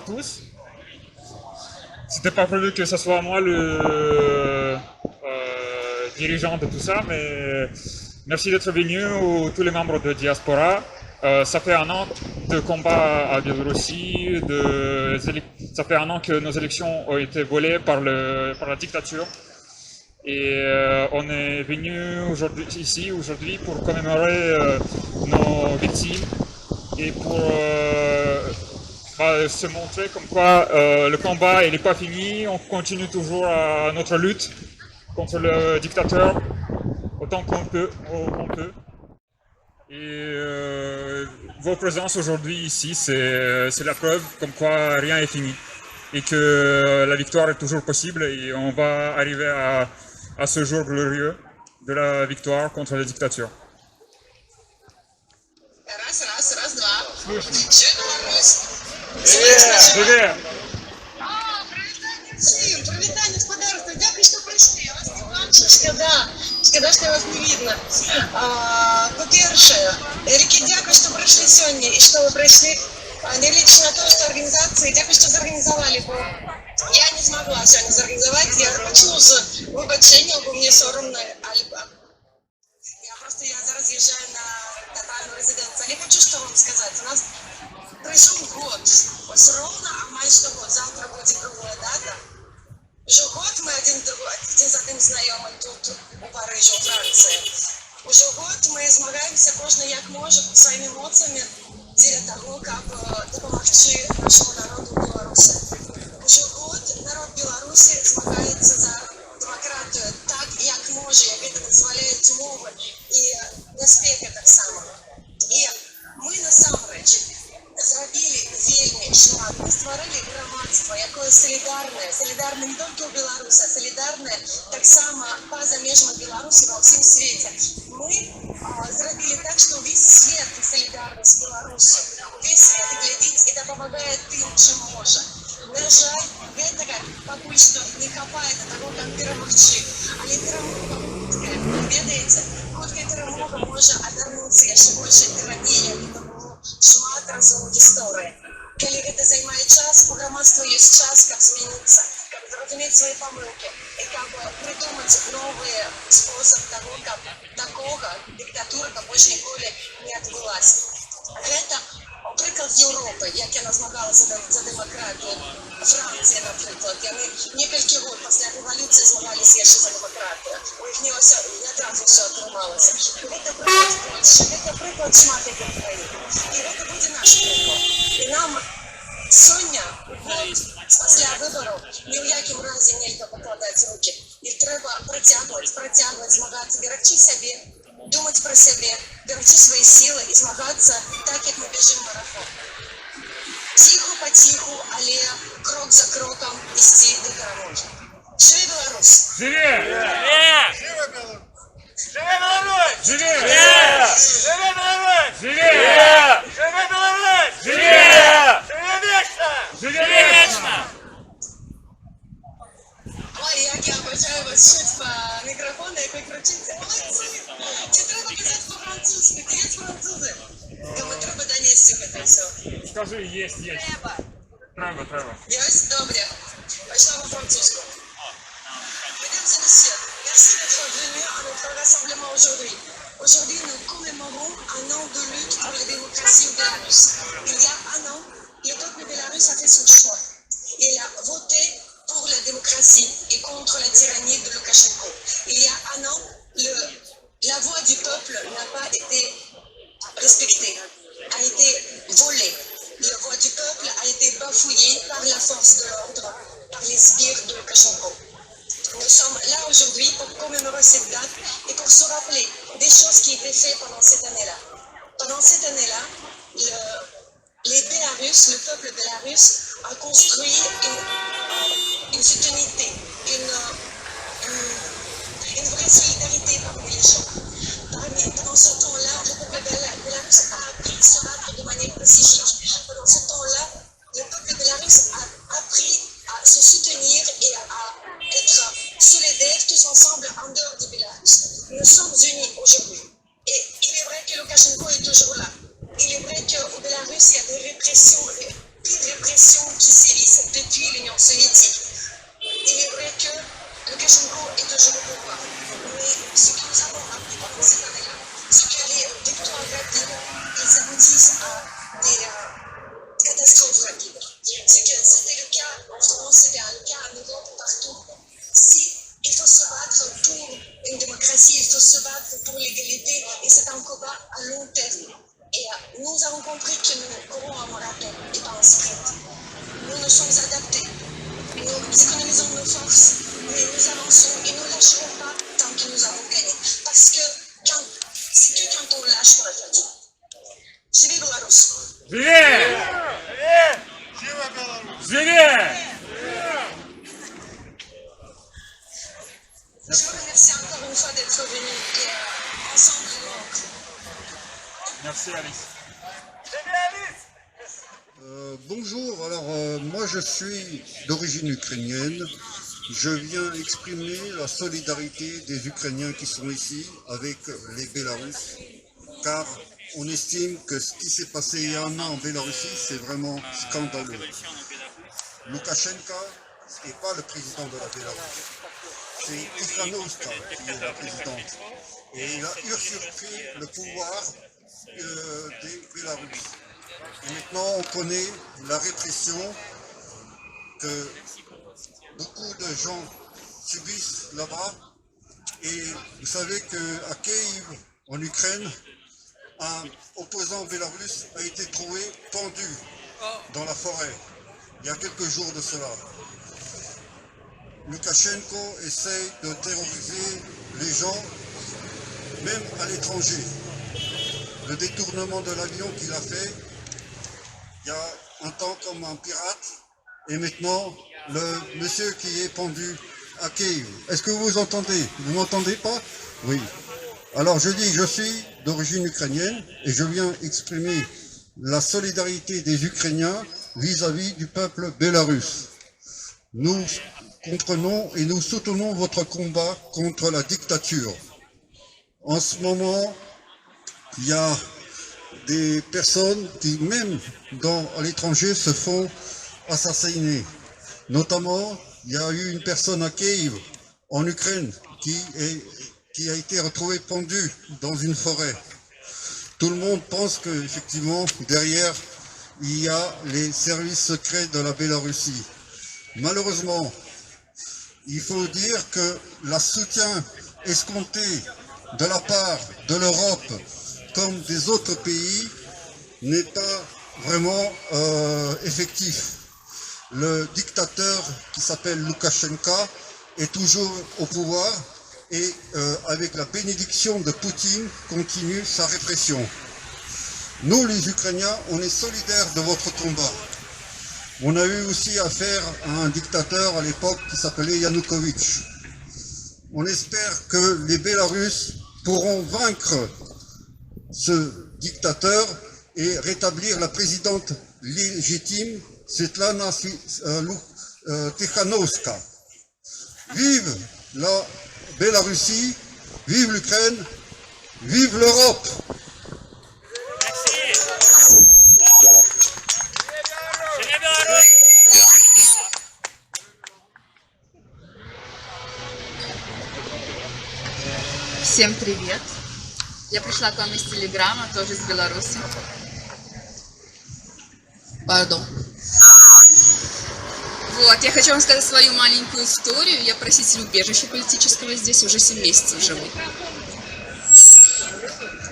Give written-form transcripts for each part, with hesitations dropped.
tous. C'était pas prévu que ce soit moi le dirigeant de tout ça, mais merci d'être venus, tous les membres de Diaspora. Ça fait un an de combat à Biélorussie, ça fait un an que nos élections ont été volées par la dictature. Et on est venu ici aujourd'hui pour commémorer nos victimes et pour se montrer comme quoi le combat n'est pas fini, on continue toujours à notre lutte contre le dictateur autant qu'on peut. Et votre présence aujourd'hui ici, c'est la preuve comme quoi rien n'est fini et que la victoire est toujours possible et on va arriver à ce jour glorieux de la victoire contre la dictature. Раз, два. Слышно. Привет. Привет. Привітання з подарунку. Дякую, що прийшли. Я вас не бачу. Шкода, що вас не видно. По-перше, Рікі, дякую, що прийшли сьогодні і що ви прийшли. Не лично на то, что организации, дякую, что зорганизовали, бо я не смогла сегодня зорганизовать, я почну с вибачення, бо мені соромно, я зараз езжаю на тотальную резиденцию. Я хочу что вам сказать, у нас пройшов год, ось ровно, а майже год, завтра будет другая дата. Уже год мы один з одним знайомим тут у Парижі, у Франції. Уже год ми змагаємося кожен як може своїми емоціями для того, як допомогти нашому народу Білорусі. Уже год народ Білорусі змагається за демократію так, як може, як це дозволяють умови і безпека так само. І ми насамрэч зробили вельмі шмат, ми створили громадство, яке солідарне не тільки у Білорусі, а солідарне так само поза межами Білорусі во всім світі. Ми зробили так, що весь світ солідарний з Білорусі, весь світ глядить і допомагає тим, чим може. На жаль, гэтага пакуль што не хапае да таго, як перамагчы. Але перамога хуткая, ведаеце, хуткая перамога можа абярнуцца яшчэ большай тыраніяй, і тому шмат разоў у гісторыі. Калі гэта займае час, у грамадства ёсць час, каб змяніцца, каб зразумець свае памылкі і каб прыдумаць новы спосаб таго, каб такога дыктатура больш ніколі не адбылася. Гэта приклад Європи, як яна змагалася за демократію. Франція, наприклад, яны некалькі год пасля революції змагалися яшчэ за демократію. У іх не одразу все атрымалася. Гэта приклад Польши, гэта приклад шмат яких країн. І гэта будзе наш приклад. І нам сёння, год пасля выбораў, ні ў якім разе нельга пакладаць руки. І трэба працягваць змагацца, берагчы сябе, думать про себе, беручи свои силы и змагаться так, как мы бежим марафон. Тихо-потиху, але крок за кроком идти до перемоги. Живи Беларусь! Живи! Живи Беларусь! Живи! Живи Беларусь! Живи! Живи Беларусь! Живи! Живи вечно! Живи вечно! Ой, як я бажаю вас чуть по мікрофону, як ви кричите. Молодці! Чи треба казати по-французьки? Ти є французи? Тому треба донести це все. Скажи, есть. Треба. Есть? Добре. Пошла по-французски. Mesdames et messieurs, merci d'être venus à notre rassemblement aujourd'hui. Aujourd'hui, nous commémorons un an de lutte pour la démocratie au Bélarus. Il y a un an, le peuple bélarus a fait son choix. Il a voté pour la démocratie et contre la tyrannie de Loukachenko. Il y a un an, la voix du peuple n'a pas été respectée, a été volée. La voix du peuple a été bafouillée par la force de l'ordre, par les sbires de Loukachenko. Nous sommes là aujourd'hui pour commémorer cette date et pour se rappeler des choses qui étaient faites pendant cette année-là. Pendant cette année-là, les Bélarus, le peuple bélarus a construit une citoyenneté, une vraie solidarité parmi les gens. Pendant ce temps-là, le peuple bélarus a appris à se battre de manière pacifique. Pendant ce temps-là, le peuple bélarus a appris à se soutenir et à être solidaires tous ensemble en dehors du Bélarus. Nous sommes unis aujourd'hui. Et il est vrai que Loukachenko est toujours là. Il est vrai qu'au Bélarus, il y a des répressions pire répression qui sévissent depuis l'Union soviétique. Il est vrai que Lukashenko est toujours au pouvoir. Mais ce que nous avons appris pendant cette année-là, c'est que les victoires rapides, elles aboutissent à des catastrophes rapides. C'est que c'était le cas en France, c'était le cas en Europe, partout. Si il faut se battre pour une démocratie, il faut se battre pour l'égalité, et c'est un combat à long terme. Et nous avons compris que nous courons un marathon et pas un sprint. Nous nous sommes adaptés, nous économisons nos forces, mais nous avançons et nous ne lâcherons pas tant que nous avons gagné. Parce que c'est que quand on lâche qu'on a perdu. Живи Беларусь! Живи! Живи! Je vous remercie encore une fois d'être venu et ensemble nous encore. Merci Alice. Bonjour, alors moi je suis d'origine ukrainienne. Je viens exprimer la solidarité des Ukrainiens qui sont ici avec les Bélarusses, car on estime que ce qui s'est passé il y a un an en Biélorussie, c'est vraiment scandaleux. Loukachenko n'est pas le président de la Biélorussie, c'est Tikhanovska qui est la présidente. Et il a usurpé le pouvoir des Bélarusses. Et maintenant, on connaît la répression que beaucoup de gens subissent là-bas. Et vous savez qu'à Kiev, en Ukraine, un opposant bélarusse a été trouvé pendu dans la forêt, il y a quelques jours de cela. Loukachenko essaye de terroriser les gens, même à l'étranger. Le détournement de l'avion qu'il a fait, il y a un temps comme un pirate, et maintenant, le monsieur qui est pendu à Kiev. Est-ce que vous entendez? Vous m'entendez pas? Oui. Alors je dis, je suis d'origine ukrainienne, et je viens exprimer la solidarité des Ukrainiens vis-à-vis du peuple bélarusse. Nous comprenons et nous soutenons votre combat contre la dictature. En ce moment, il y a des personnes qui, même à l'étranger, se font assassiner. Notamment, il y a eu une personne à Kiev, en Ukraine, qui a été retrouvée pendue dans une forêt. Tout le monde pense qu'effectivement, derrière, il y a les services secrets de la Biélorussie. Malheureusement, il faut dire que le soutien escompté de la part de l'Europe comme des autres pays n'est pas vraiment effectif. Le dictateur qui s'appelle Loukachenko est toujours au pouvoir et avec la bénédiction de Poutine continue sa répression. Nous les Ukrainiens, on est solidaires de votre combat. On a eu aussi affaire à un dictateur à l'époque qui s'appelait Yanukovych. On espère que les Bélarusses pourront vaincre ce dictateur et rétablir la présidente légitime, Svetlana Tikhanovska. Vive la Bélarussie, vive l'Ukraine, vive l'Europe! Всем привет! Я пришла к вам из Телеграма, тоже из Беларуси. Пардон. Вот, я хочу вам сказать свою маленькую историю. Я проситель убежища политического здесь, уже 7 месяцев живу.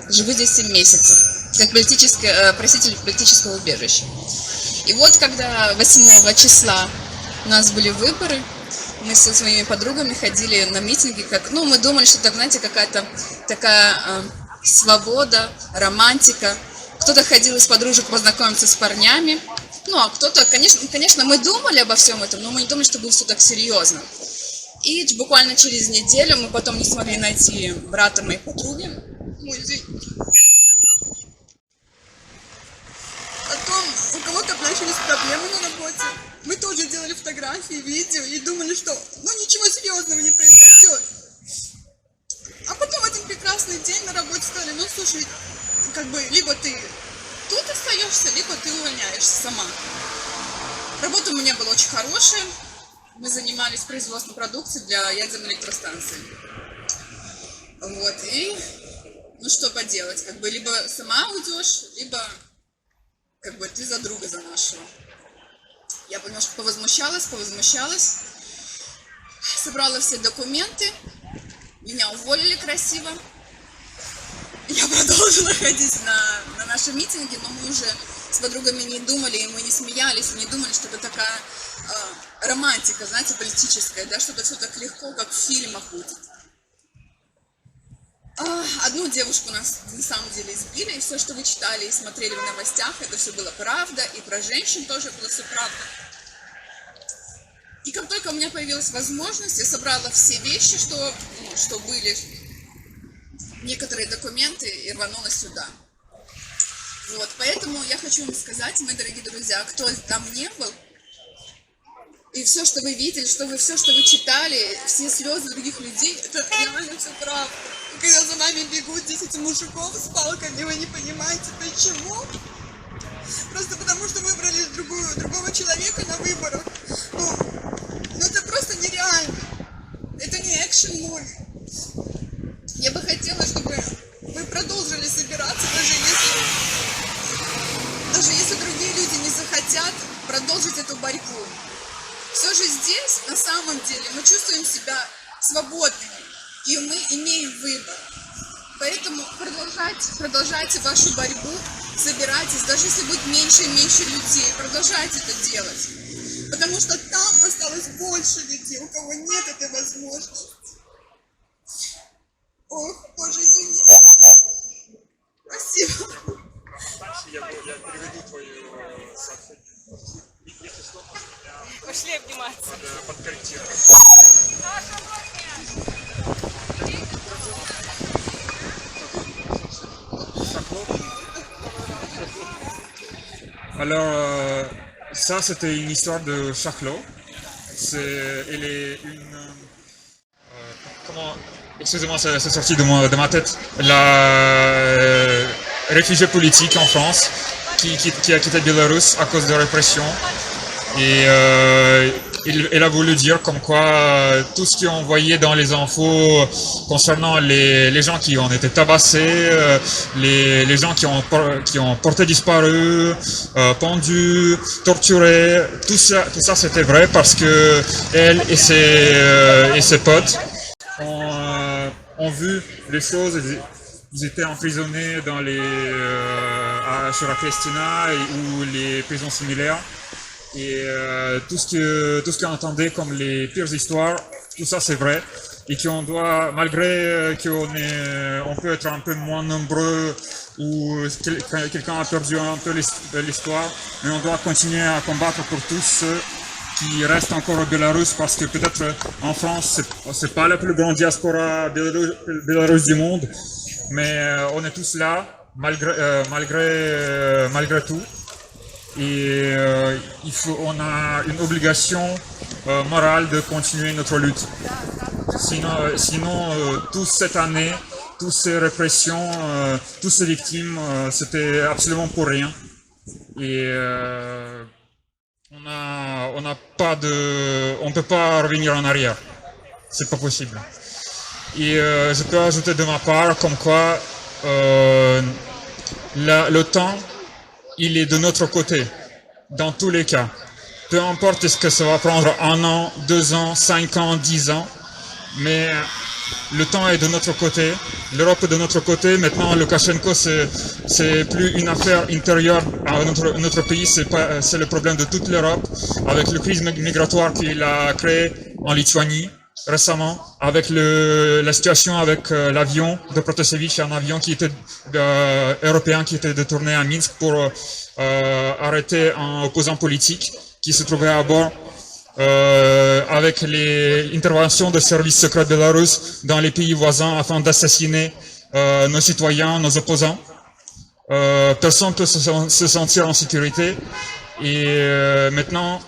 Живу здесь 7 месяцев, как проситель политического убежища. И вот, когда 8 числа у нас были выборы, мы со своими подругами ходили на митинги, мы думали, что так, знаете, какая-то такая свобода, романтика. Кто-то ходил из подружек познакомиться с парнями, а кто-то, конечно, мы думали обо всем этом, но мы не думали, что будет все так серьезно. И буквально через неделю мы потом не смогли найти брата моей подруги. Потом у кого-то начались проблемы на работе. Мы тоже делали фотографии, видео и думали, что ничего серьезного не произойдет. А потом один прекрасный день на работе сказали, слушай, либо ты тут остаешься, либо ты увольняешься сама. Работа у меня была очень хорошая. Мы занимались производством продукции для ядерной электростанции. Вот, и ну что поделать, как бы либо сама уйдешь, либо как бы ты за друга за нашего. Я немножко повозмущалась, собрала все документы, меня уволили красиво. Я продолжила ходить на наши митинги, но мы уже с подругами не думали, и мы не смеялись, и не думали, что это такая романтика, знаете, политическая, да, что это все так легко, как в фильмах будет. Одну девушку нас на самом деле избили, и все, что вы читали и смотрели в новостях, это все было правда, и про женщин тоже было все правда. И как только у меня появилась возможность, я собрала все вещи, что были, некоторые документы, и рванула сюда. Вот, поэтому я хочу вам сказать, мои дорогие друзья, кто там не был, и все, что вы видели, все, что вы читали, все слезы других людей, это реально все правда. И когда за нами бегут 10 мужиков с палками, вы не понимаете, почему? Просто потому, что выбрали другого человека на выборах. Ну это просто нереально. Это не экшен-муви. Я бы хотела, чтобы вы продолжили собираться, даже если другие люди не захотят продолжить эту борьбу. Все же здесь, на самом деле, мы чувствуем себя свободными, и мы имеем выбор. Поэтому продолжайте вашу борьбу, собирайтесь, даже если будет меньше и меньше людей, продолжайте это делать. Потому что там осталось больше людей, у кого нет этой возможности. Ох, Боже, извини. Спасибо. Я переведу твое сообщение. Если что, можно Пошли обниматься. подкорректировать. Alors, ça c'était une histoire de Chaclot. Elle est une... comment... Excusez-moi, c'est sorti de ma tête. La réfugiée politique en France qui a quitté Bélarus à cause de répression. Et elle a voulu dire comme quoi tout ce qu'on voyait dans les infos concernant les gens qui ont été tabassés, les gens qui ont porté disparu, pendus, torturés, tout ça c'était vrai parce que elle et ses potes ont vu les choses. Ils étaient emprisonnés dans sur la Cristina ou les prisons similaires. Et tout ce qu'on entendait comme les pires histoires, tout ça c'est vrai. Et qu'on doit, malgré on peut être un peu moins nombreux ou quelqu'un a perdu un peu l'histoire, mais on doit continuer à combattre pour tous ceux qui restent encore au Bélarus, parce que peut-être en France c'est pas la plus grande diaspora bélarusse du monde, mais on est tous là malgré tout. Et on a une obligation morale de continuer notre lutte. Sinon toute cette année, toutes ces répressions, toutes ces victimes, c'était absolument pour rien. Et on peut pas revenir en arrière. C'est pas possible. Et je peux ajouter de ma part comme quoi le temps, il est de notre côté, dans tous les cas. Peu importe ce que ça va prendre 1 an, 2 ans, 5 ans, 10 ans, mais le temps est de notre côté, l'Europe est de notre côté. Maintenant, Loukachenko, c'est plus une affaire intérieure à notre pays, c'est le problème de toute l'Europe, avec la crise migratoire qu'il a créée en Lituanie récemment, avec la situation avec l'avion de Protasevich, un avion qui était européen qui était détourné à Minsk pour arrêter un opposant politique qui se trouvait à bord, avec l'intervention des services secrets bélarusses dans les pays voisins afin d'assassiner nos citoyens, nos opposants. Personne ne peut se sentir en sécurité. Et maintenant,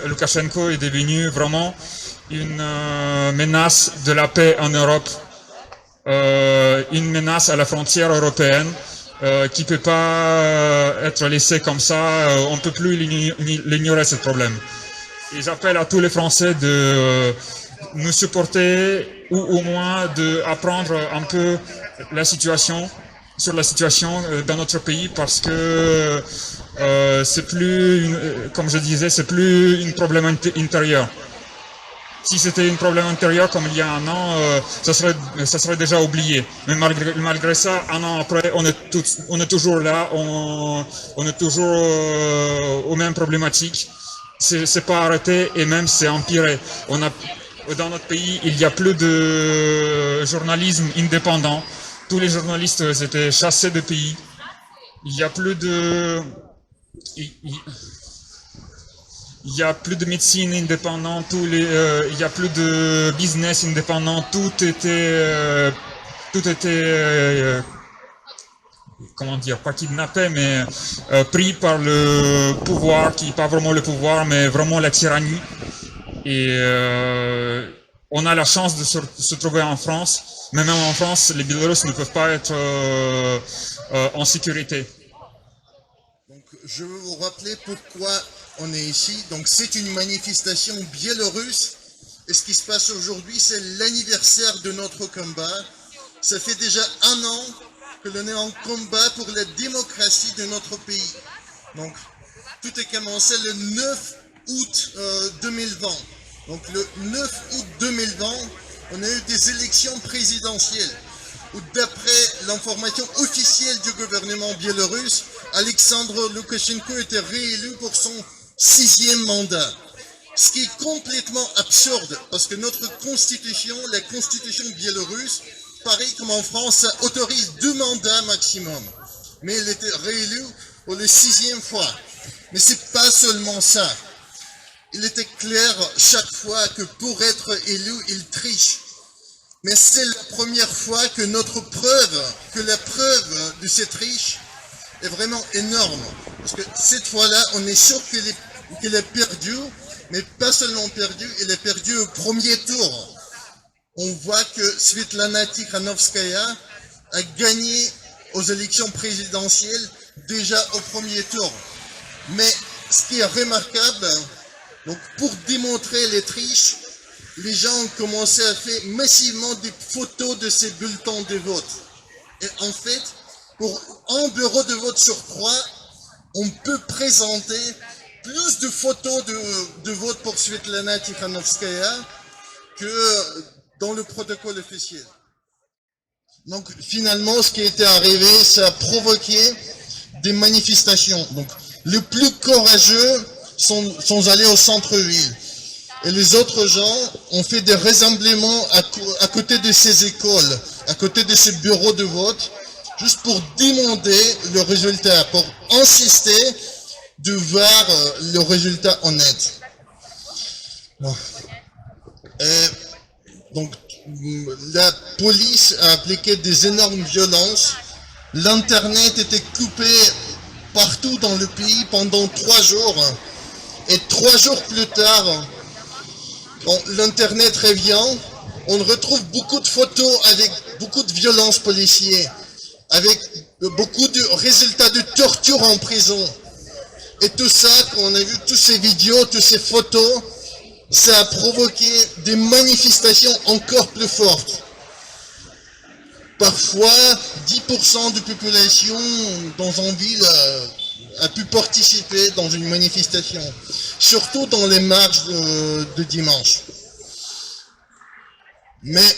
Loukachenko est devenu vraiment une menace de la paix en Europe, une menace à la frontière européenne. qui peut pas être laissé comme ça. On peut plus l'ignorer, ce problème. Et j'appelle à tous les Français de nous supporter ou au moins d'apprendre un peu sur la situation dans notre pays, parce que c'est plus, comme je disais, c'est plus un problème intérieur. Si c'était un problème intérieur comme il y a un an, ça serait déjà oublié. Mais malgré ça, un an après, on est toujours là, on est toujours aux mêmes problématiques. C'est pas arrêté et même c'est empiré. Dans notre pays, il n'y a plus de journalisme indépendant. Tous les journalistes étaient chassés du pays. Il y a plus de médecine indépendante, il y a plus de business indépendant, tout était comment dire, pas kidnappé, mais pris par le pouvoir, qui n'est pas vraiment le pouvoir, mais vraiment la tyrannie. Et on a la chance de se trouver en France, mais même en France, les Biélorusses ne peuvent pas être en sécurité. Donc, je veux vous rappeler pourquoi on est ici. Donc, c'est une manifestation biélorusse. Et ce qui se passe aujourd'hui, c'est l'anniversaire de notre combat. Ça fait déjà un an que l'on est en combat pour la démocratie de notre pays. Donc, tout a commencé le 9 août 2020. Donc, le 9 août 2020, on a eu des élections présidentielles où, d'après l'information officielle du gouvernement biélorusse, Alexandre Loukachenko était réélu pour son 6e mandat. Ce qui est complètement absurde, parce que notre constitution, la constitution biélorusse, pareil comme en France, ça autorise 2 mandats maximum. Mais il était réélu pour la 6e fois. Mais c'est pas seulement ça. Il était clair chaque fois que pour être élu, il triche. Mais c'est la première fois que la preuve de cette triche est vraiment énorme. Parce que cette fois-là, on est sûr qu'il a perdu, mais pas seulement perdu, il a perdu au premier tour. On voit que Svetlana Tikhanovskaya a gagné aux élections présidentielles déjà au premier tour. Mais ce qui est remarquable, donc pour démontrer les triches, les gens ont commencé à faire massivement des photos de ces bulletins de vote. Et en fait, pour un bureau de vote sur 3, on peut présenter plus de photos de vote pour Svetlana Tikhanovskaya que dans le protocole officiel. Donc finalement, ce qui était arrivé, ça a provoqué des manifestations. Donc les plus courageux sont allés au centre-ville. Et les autres gens ont fait des rassemblements à côté de ces écoles, à côté de ces bureaux de vote, juste pour demander le résultat, pour insister de voir le résultat honnête. Bon. Donc, la police a appliqué des énormes violences. L'Internet était coupé partout dans le pays pendant 3 jours. Et 3 jours plus tard, quand l'Internet revient, on retrouve beaucoup de photos avec beaucoup de violences policières, avec beaucoup de résultats de torture en prison. Et tout ça, quand on a vu toutes ces vidéos, toutes ces photos, ça a provoqué des manifestations encore plus fortes. Parfois, 10% de population dans une ville a pu participer dans une manifestation, surtout dans les marches de dimanche. Mais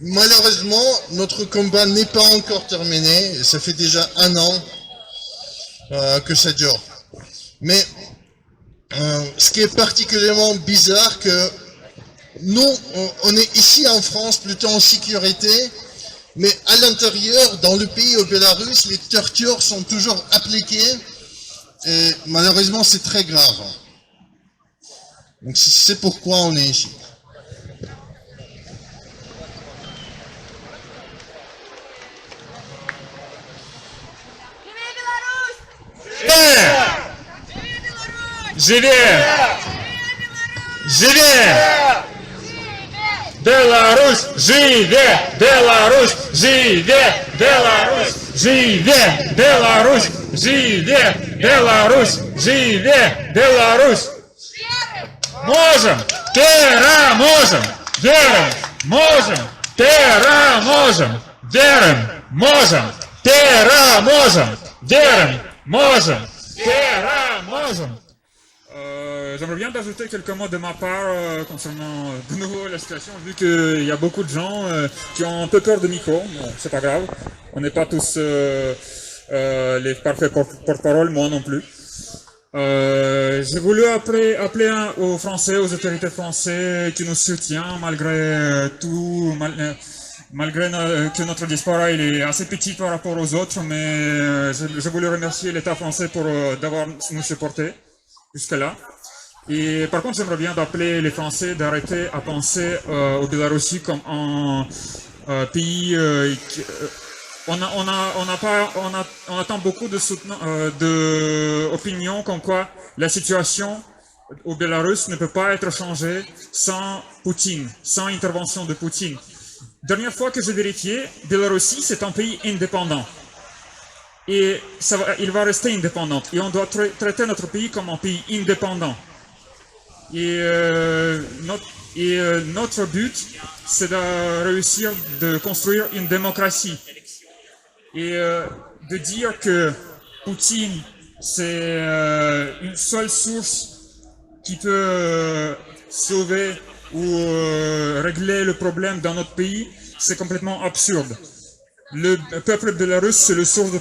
malheureusement, notre combat n'est pas encore terminé, ça fait déjà 1 an que ça dure. Mais ce qui est particulièrement bizarre, que nous, on est ici en France plutôt en sécurité, mais à l'intérieur, dans le pays, au Bélarus, les tortures sont toujours appliquées, et malheureusement c'est très grave. Donc c'est pourquoi on est ici. Живе! Живе! Беларусь! Живе! Беларусь! Живе! Беларусь! Живе Беларусь! Живе Беларусь! Живе Беларусь! Можем! Переможем! Верим! Можем! Переможем! Верим! Можем! Переможем! Верим! Можем! Переможем! J'aimerais bien d'ajouter quelques mots de ma part concernant de nouveau la situation, vu qu'il y a beaucoup de gens qui ont un peu peur de micro. Bon, c'est pas grave, on n'est pas tous les parfaits porte-parole, moi non plus. J'ai voulu appeler aux Français, aux autorités françaises qui nous soutiennent malgré tout, malgré que notre diaspora il est assez petit par rapport aux autres, mais je voulais remercier l'État français pour d'avoir nous supporté jusque-là. Et par contre, j'aimerais bien d'appeler les Français d'arrêter à penser au Biélorussie comme un pays. On attend beaucoup de opinions comme quoi la situation au Bélarus ne peut pas être changée sans Poutine, sans intervention de Poutine. Dernière fois que j'ai vérifié, Biélorussie c'est un pays indépendant. Et il va rester indépendant. Et on doit traiter notre pays comme un pays indépendant. Et notre but, c'est de réussir de construire une démocratie. Et de dire que Poutine, c'est une seule source qui peut sauver ou régler le problème dans notre pays, c'est complètement absurde. Le peuple bélarusse, c'est le source de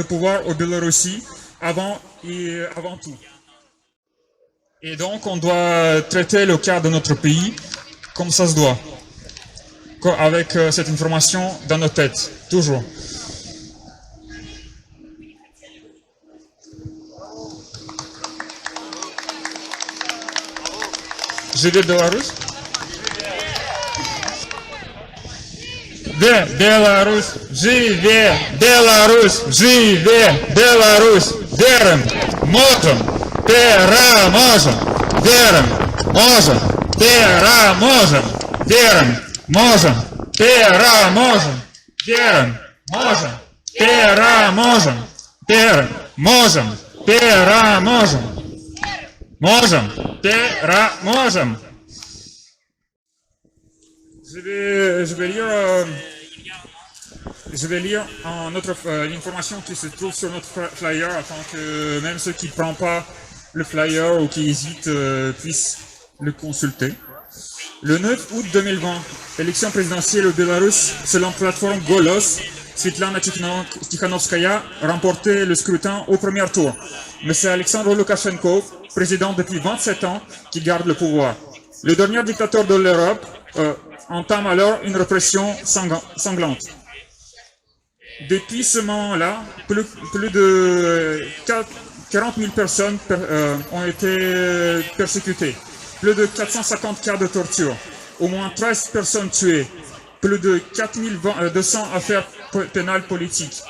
pouvoir au Biélorussie avant tout. Et donc, on doit traiter le cas de notre pays comme ça se doit, avec cette information dans nos têtes, toujours. Живе Беларусь? Беларусь! Живе Беларусь! Живе Беларусь! Верим! Можем! Переможем! Верим! Можем! Переможем! Верим! Можем! Переможем! Верим! Можем! Переможем! Верим! Можем! Переможем! Можем! Переможем! Je vais lire une information qui se trouve sur notre flyer afin que même ceux qui ne prennent pas le flyer ou qui hésitent puissent le consulter. Le 9 août 2020, élection présidentielle au Bélarus, selon plateforme Golos, Svetlana Tikhanovskaya remportait le scrutin au premier tour. Mais c'est Alexandre Loukachenko, président depuis 27 ans, qui garde le pouvoir. Le dernier dictateur de l'Europe entame alors une répression sanglante. Depuis ce moment-là, plus de 40 000 personnes ont été persécutées, plus de 450 cas de torture, au moins 13 personnes tuées, plus de 4200 affaires pénales politiques,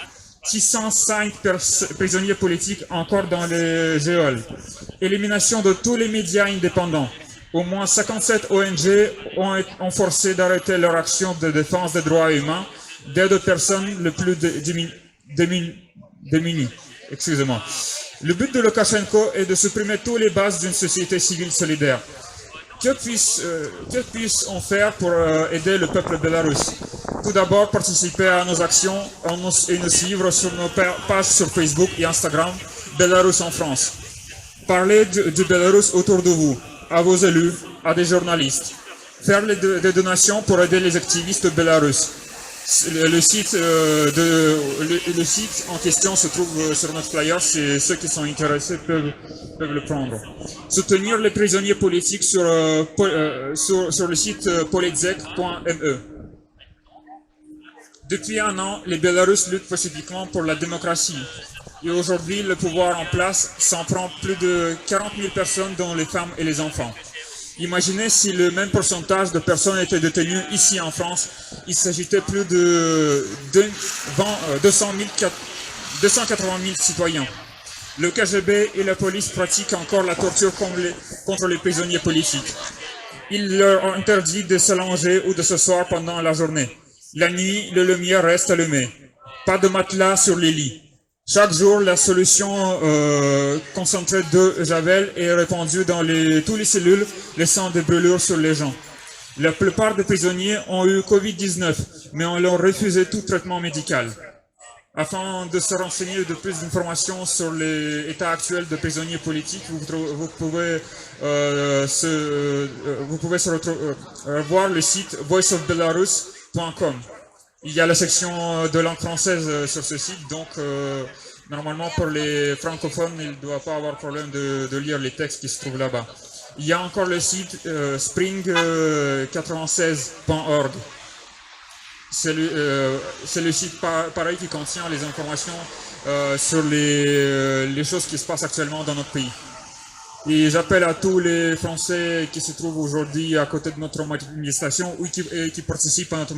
605 prisonniers politiques encore dans les geôles, élimination de tous les médias indépendants. Au moins 57 ONG ont forcé d'arrêter leur action de défense des droits humains d'aide aux personnes les plus démunies. Excusez-moi. Le but de Loukachenko est de supprimer toutes les bases d'une société civile solidaire. Que puisse-t-on faire pour aider le peuple bélarusse? Tout d'abord, participer à nos actions et nous suivre sur nos pages sur Facebook et Instagram, Bélarus en France. Parlez du Bélarus autour de vous, à vos élus, à des journalistes. Faire des donations pour aider les activistes bélarusses. Le site en question se trouve sur notre flyer, ceux qui sont intéressés peuvent le prendre. Soutenir les prisonniers politiques sur le site politsek.me. Depuis un an, les Bélarusses luttent pacifiquement pour la démocratie. Et aujourd'hui, le pouvoir en place s'en prend plus de 40 000 personnes, dont les femmes et les enfants. Imaginez si le même pourcentage de personnes étaient détenues ici en France, il s'agitait plus de 280 000 citoyens. Le KGB et la police pratiquent encore la torture contre les prisonniers politiques. Ils leur ont interdit de s'allonger ou de s'asseoir pendant la journée. La nuit, les lumières restent allumées. pas de matelas sur les lits. Chaque jour, la solution concentrée de javel est répandue dans toutes les cellules, laissant des brûlures sur les gens. La plupart des prisonniers ont eu Covid-19, mais on leur refusé tout traitement médical. Afin de se renseigner de plus d'informations sur l'état actuel des prisonniers politiques, vous pouvez voir le site voiceofbelarus.com. Il y a la section de langue française sur ce site, donc normalement pour les francophones, il ne doit pas avoir problème de lire les textes qui se trouvent là-bas. Il y a encore le site spring96.org. C'est le site pareil qui contient les informations sur les choses qui se passent actuellement dans notre pays. Et j'appelle à tous les Français qui se trouvent aujourd'hui à côté de notre manifestation ou qui participent à notre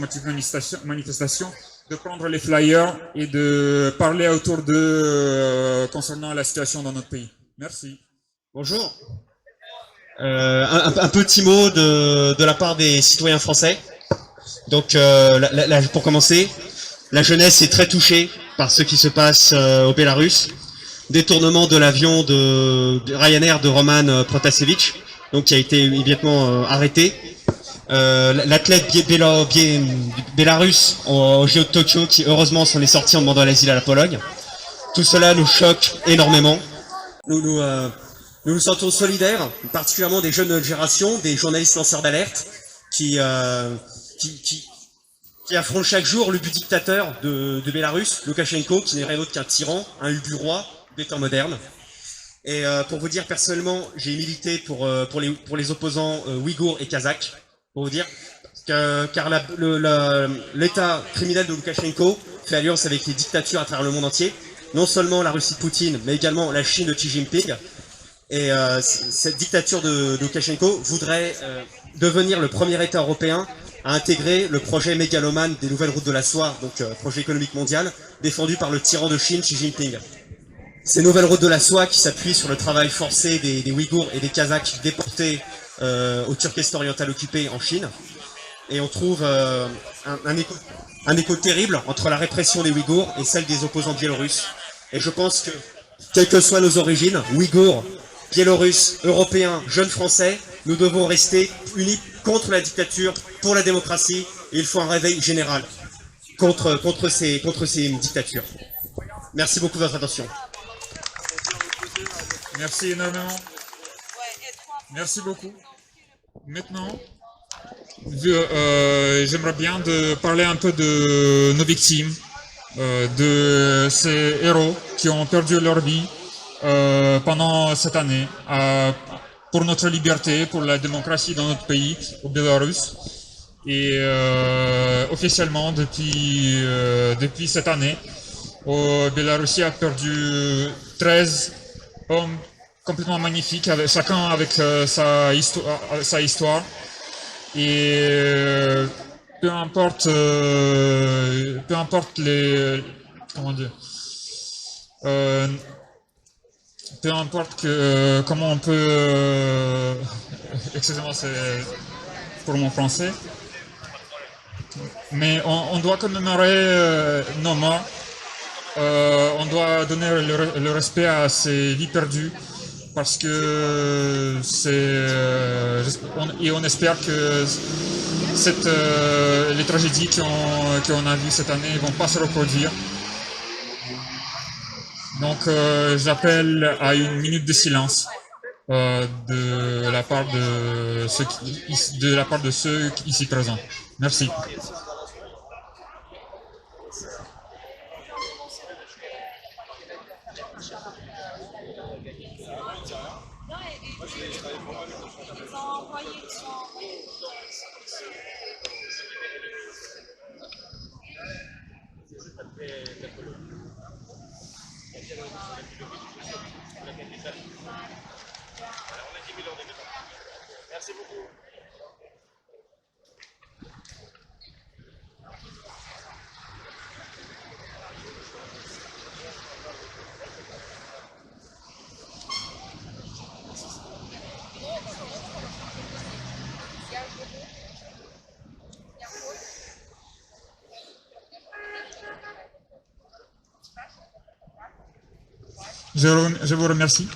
manifestation de prendre les flyers et de parler autour d'eux concernant la situation dans notre pays. Merci. Bonjour. Un petit mot de la part des citoyens français. Donc, pour commencer, la jeunesse est très touchée par ce qui se passe au Bélarus. Détournement de l'avion de Ryanair de Roman Protasevich, donc qui a été immédiatement arrêté. L'athlète bélarus au JO de Tokyo qui heureusement s'en est sorti en demandant l'asile à la Pologne. Tout cela nous choque énormément. Nous nous sentons solidaires, particulièrement des jeunes générations, des journalistes lanceurs d'alerte qui affrontent chaque jour le but dictateur de Bélarus, Loukachenko, qui n'est rien d'autre qu'un tyran, un ubu roi des temps modernes. Et pour vous dire personnellement, j'ai milité pour les opposants ouïghours et kazakhs, pour vous dire, car l'état criminel de Loukachenko fait alliance avec les dictatures à travers le monde entier, non seulement la Russie de Poutine, mais également la Chine de Xi Jinping. Et cette dictature de Loukachenko voudrait devenir le premier État européen à intégrer le projet mégalomane des nouvelles routes de la soie, donc projet économique mondial, défendu par le tyran de Chine, Xi Jinping. Ces nouvelles routes de la soie qui s'appuient sur le travail forcé des Ouïghours et des Kazakhs déportés au Turkestan oriental occupé en Chine. Et on trouve un écho terrible entre la répression des Ouïghours et celle des opposants biélorusses. Et je pense que, quelles que soient nos origines, Ouïghours, Biélorusses, Européens, jeunes Français, nous devons rester unis contre la dictature, pour la démocratie, et il faut un réveil général contre ces dictatures. Merci beaucoup de votre attention. Merci énormément. Merci beaucoup. Maintenant, j'aimerais bien parler un peu de nos victimes, de ces héros qui ont perdu leur vie pendant cette année pour notre liberté, pour la démocratie dans notre pays, au Bélarus. Et officiellement, depuis cette année, Bélarussie a perdu 13 hommes complètement magnifiques, chacun avec sa histoire. Et peu importe les... Comment dire, peu importe comment on peut... excusez-moi, c'est pour mon français. Mais on doit commémorer nos morts. On doit donner le respect à ces vies perdues. Parce que et on espère que les tragédies qu'on a vues cette année ne vont pas se reproduire. Donc j'appelle à une minute de silence de la part de ceux ici présents. Merci. Merci beaucoup. Je vous remercie.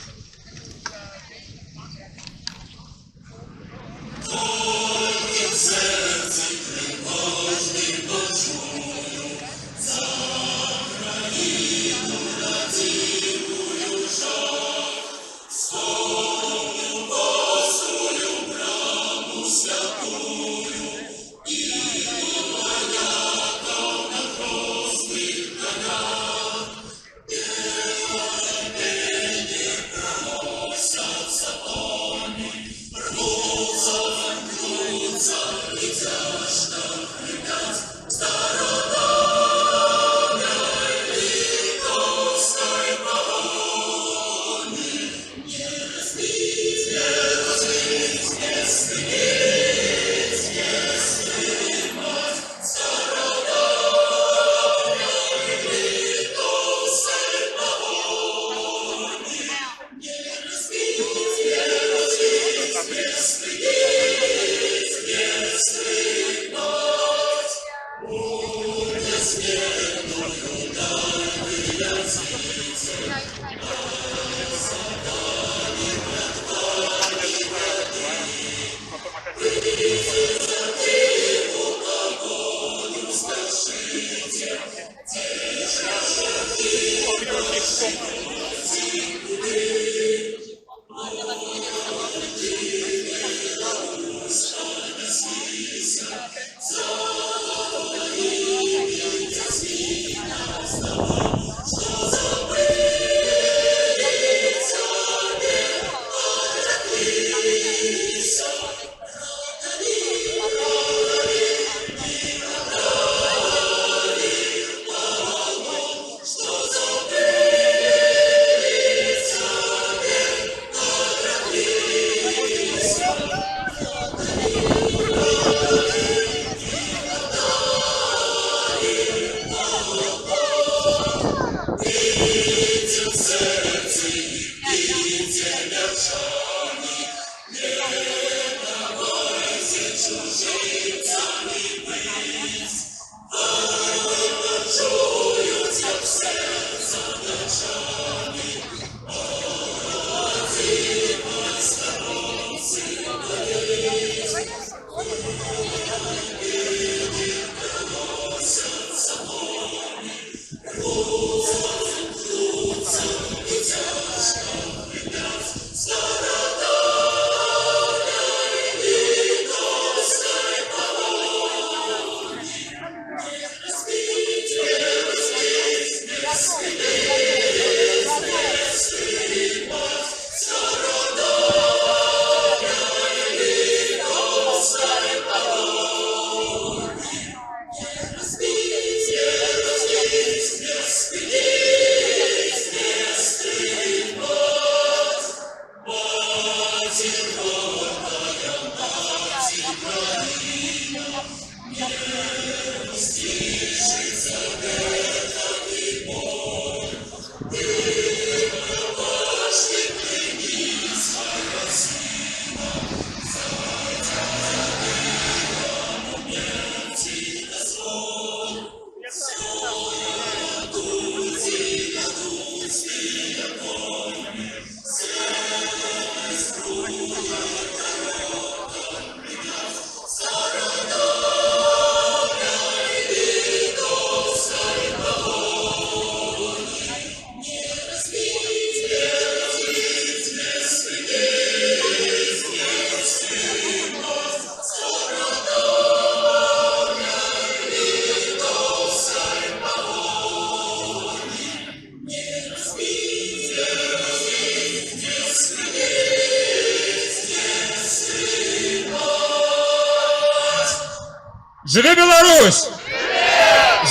Живи Беларусь!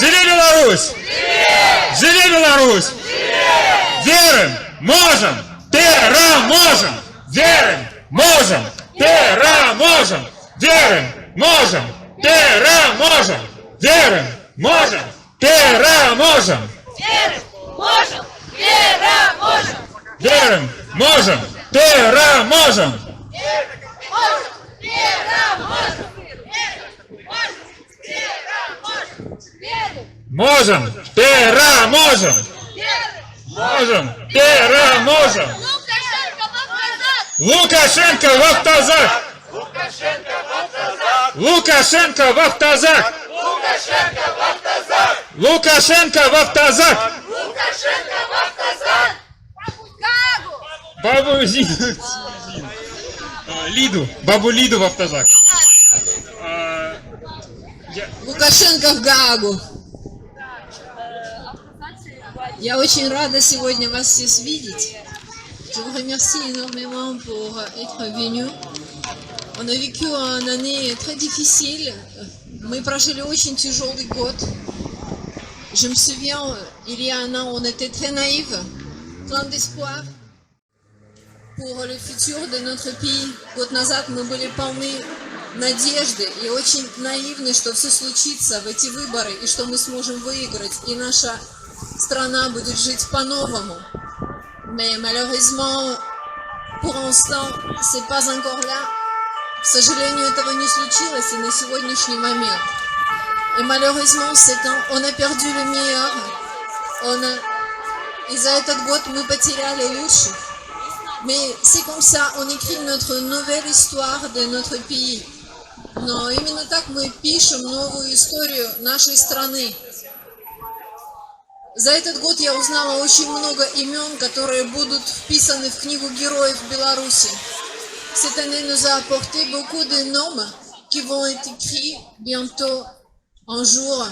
Живи Беларусь! Живи Беларусь! Верим, можем, переможем! Верим, можем, переможем! Верим, можем, переможем! Верим, можем, переможем! Верим, можем, переможем! Можем, переможем! Можем, Переможем! Лукашенко в автозак! Лукашенко в автозак! Лукашенко в автозак! Бабу Лиду. Бабу Лиду в автозак. Лукашенко в Гаагу. Я очень рада сегодня вас всех видеть. Je vous remercie énormément pour être venu. On a vécu une année très difficile. Мы прожили очень тяжелый год. Je me souviens, il y a un an, on était très naïfs, plein d'espoir pour le futur de notre pays. Год назад мы были полны надежды и очень наивны, что все случится в эти выборы и что мы сможем выиграть, и наша страна будет жить по-новому. Mais malheureusement, pour l'instant, c'est pas encore là. К сожалению, этого не случилось и на сегодняшний момент. Et malheureusement, on a perdu le meilleur. И за этот год мы потеряли лучших. Mais c'est comme ça, on écrit notre nouvelle histoire de notre pays. Но именно так мы пишем новую историю нашей страны. За этот год я узнала очень много имен, которые будут вписаны в книгу героев Беларуси. Cette année nous a apporté beaucoup de noms qui vont être écrits bientôt un jour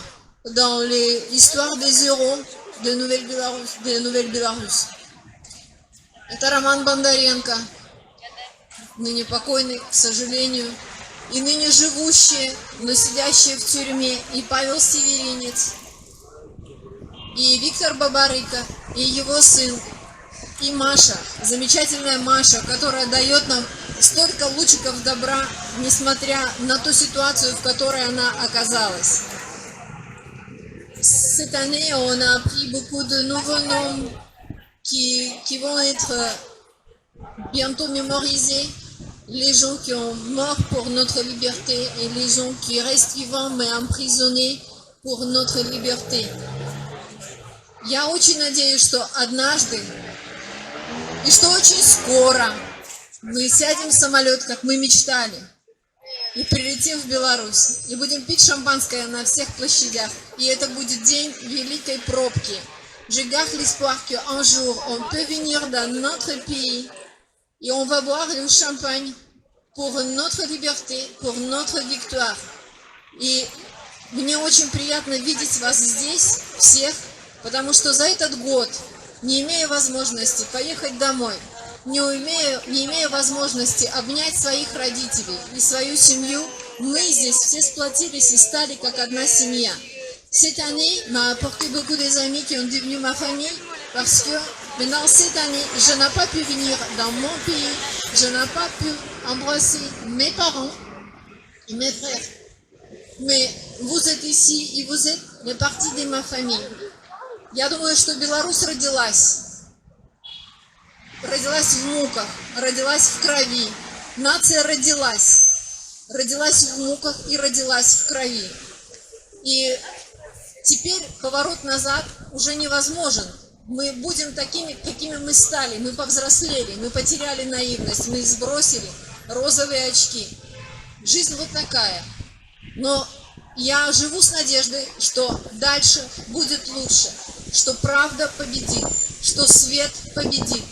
dans l'histoire des héros de Nouvelle-Bélarus. Это Роман Бондаренко, ныне покойный, к сожалению, и ныне живущий, но сидящий в тюрьме, и Павел Северинец, и Виктор Бабарыка, и его сын, и Маша, замечательная Маша, которая дает нам столько лучиков добра, несмотря на ту ситуацию, в которой она оказалась. Cette année, on a appris beaucoup de nouveaux noms qui vont être bientôt mémorisés. Les gens qui ont mort pour notre liberté et les gens qui restent vivants mais emprisonnés pour notre liberté. Я очень надеюсь, что однажды и что очень скоро мы сядем в самолет, как мы мечтали, и прилетим в Беларусь, и будем пить шампанское на всех площадях, и это будет день великой пробки. Je garde l'espoir qu'un jour on peut venir dans notre pays et on va boire du champagne pour notre liberté, pour notre victoire. И мне очень приятно видеть вас здесь, всех, потому что за этот год, не имея возможности поехать домой, не имея возможности обнять своих родителей и свою семью, мы здесь все сплотились и стали как одна семья. Cette année m'a apporté beaucoup des amis qui ont devenu ma famille parce que pendant cette année, je n'ai pas pu venir dans mon pays, je n'ai pas pu embrasser mes parents et mes frères. Mais vous êtes ici et vous êtes une partie de ma famille. Я думаю, что Беларусь родилась в муках, родилась в крови. Нация родилась в муках и родилась в крови. И теперь поворот назад уже невозможен. Мы будем такими, какими мы стали. Мы повзрослели, мы потеряли наивность, мы сбросили розовые очки. Жизнь вот такая. Но я живу с надеждой, что дальше будет лучше, что правда победит, что свет победит,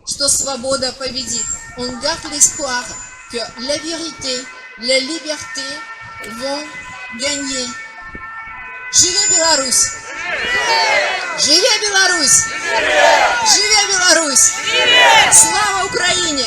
что свобода победит. On garde l'espoir que la vérité, la liberté vont gagner. Живе Беларусь! Живе Беларусь! Живе Беларусь! Слава Украине!